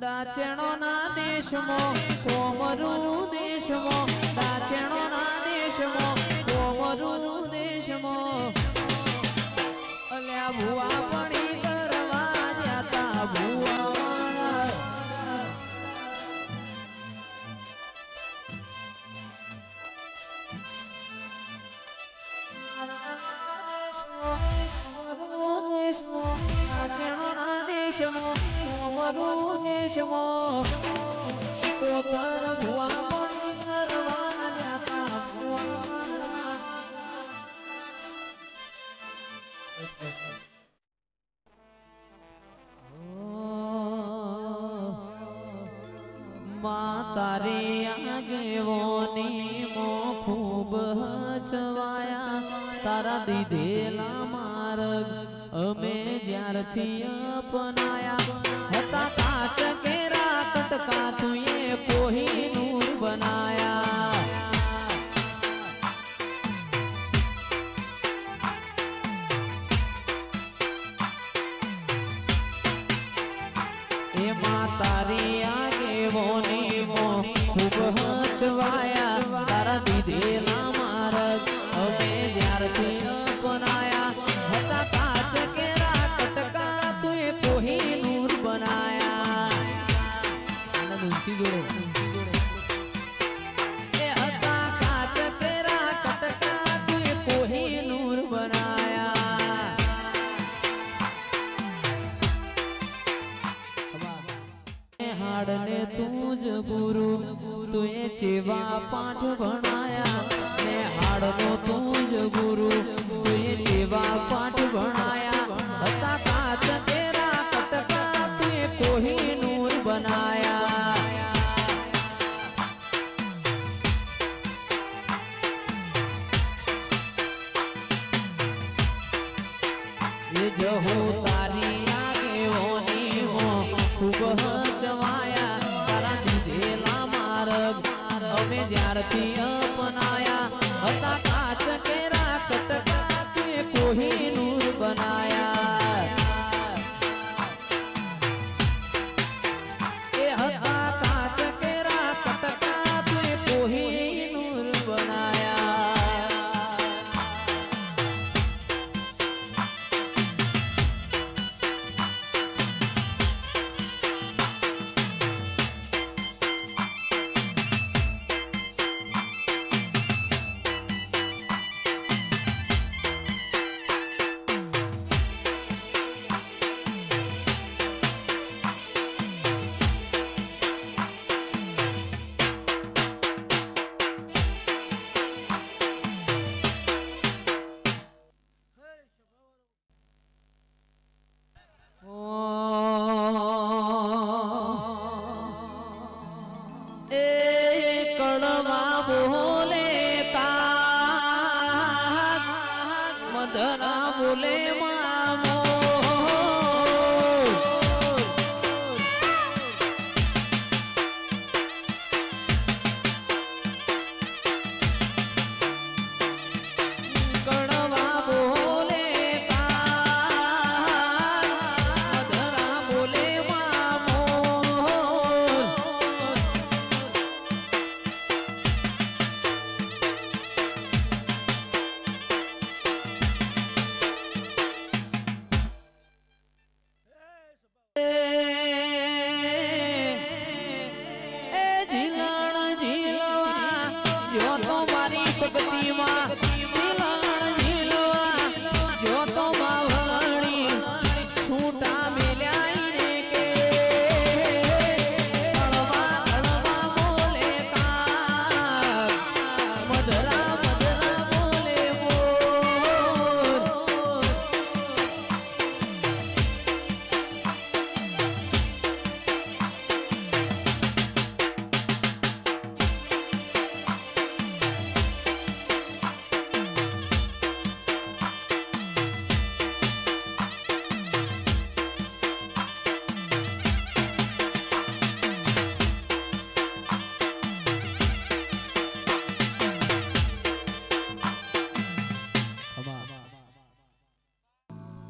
દાચેણો ના દેશમાં કોમરું દેશમાં દાચેણો ના દેશમાં કોમરું દેશમાં અલ્યા ભુવા પણી કરવા જાતા ભુવા તારે આગેવોની મો ખૂબ હચવાયા તારા દીધેલા માર્ગ અમે જ્યારથી અપનાયા હતા કાચ કેરા કટકા તુએ કોહિનૂર બનાયા એમાં તારી આગેવોની મો ખૂબ હચવાયા તારા દીધેલા માર્ગ અમે જ્યારથી અપનાયા હતા કાચ કેરા કટકા તુએ કોહિનૂર બનાયા આનંદ ઊંચી જોડે એ હતા કાચ કેરા કટકા તુએ કોહિનૂર બનાયા હાડને તું જ ગુરુ તુએ ચેવા પાઠ ભણાયા ને હાડનો તું જ ગુરુ તુએ ચેવા પાઠ ભણાયા હતા કાચ કેરા કટકા તુએ કોહિનૂર બનાયા એ જહો તારી આગેવોની મો ખૂબ હચવાયા તારા દીધેલા માર્ગ અમે જ્યારથી અપનાયા હતા કાચ કેરા કટકા તુએ કોહિનૂર બનાયા એ હતા કાચ કેરા કટકા તુએ કોહિનૂર બનાયા કડવા બોલે કાગ મધરા બોલે મામો કડવા બોલે કાગ મધરા બોલે મામો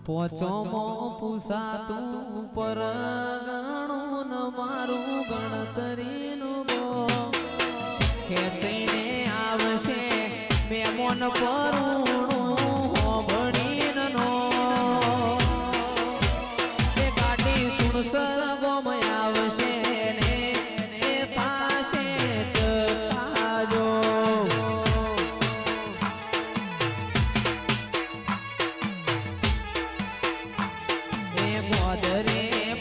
પોચોમો પૂસાતું પરગણું ન મારું ગણતરીનું ગો ખેંચીને આવશે મેમોન પરુણું હોબળીનો એ ગાડી સુણસર ગોમ આવશે ને એ પાસે ચકાજો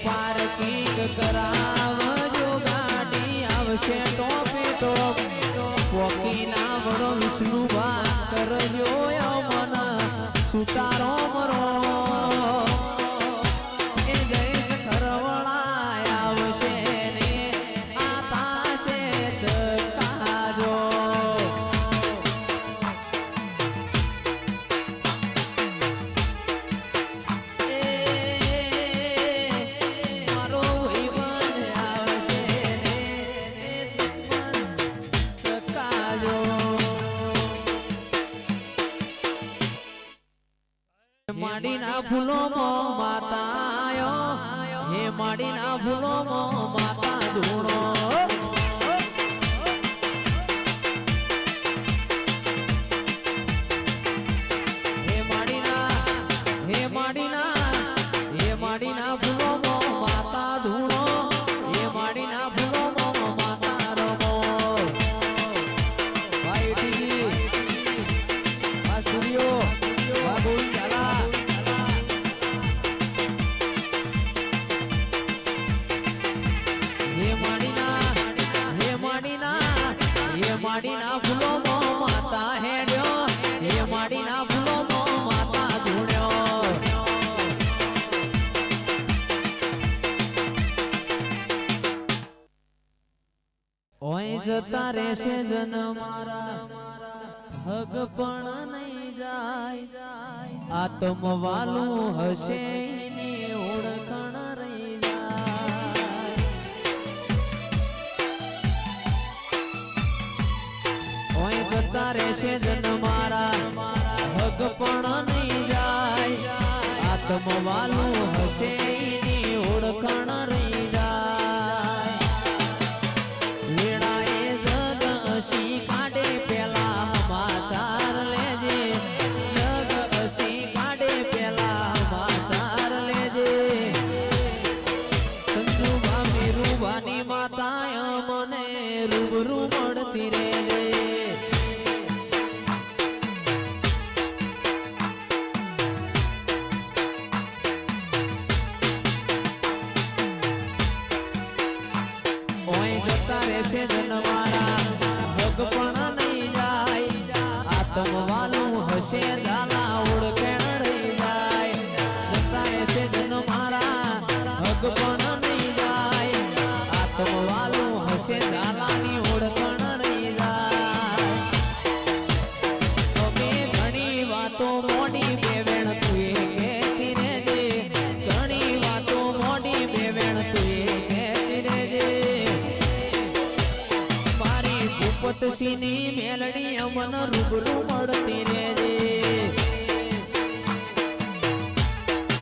પાર્કિંગ કરાવજો ગાડી આવશે ટોપે ટોપ પોકીના વડો વિષ્ણુભા કરજો મન સુતારો મરો એ જઈશ ખરવડા આવશે ને આ તાશે ચકાજો માડીના ફૂલોમાં માતા આયો હે માડીના ફૂલોમાં માતા ધૂણો હે માડીના ફૂલોમાં માતા ધૂણો હે માડીના ફૂલોમાં માતા રમો ભાઈ ટીજી આ સૂર્યો આ ગોળી ચાલા માડીના ફૂલોમાં માતા હેડ્યો હે માડીના ફૂલોમાં માતા ધૂણ્યો ઓય જતા રહેશે જન મારા હગ પણ નહીં જાય આત્મવાલું હશે એની ઓળખાણ રહી જતા રહેશે જન મારા હક પણ નહીં જાય આત્મવાલું હશે એની ઓળખાણ રહી જાય વેળાએ જગ હસી કાઢે પેલા સમાચાર લેજે જગ હસી કાઢે પેલા સમાચાર લેજે સંજુભા મીરુભાની માતા મને રૂબરૂ મળતી રહેજે રહેશે જનવારા ભગ પણ નહીં જાય આત્મવાલું હશે ઝાલા ઓળખેણ રહી જાય જતા રહેશે જનમારા ભગ પણ નહીં જાય આત્મવાલું હશે ઝાલાની ઓળખણ રહી જાય તમે ઘણી વાતો મોડી બેવેણ તું કહેતી રહેજે ઘણી વાતો મોડી બેવેણ તું કહેતી રહેજે પતસીની મેલડી અમન રૂબરૂ મળતી રહેજે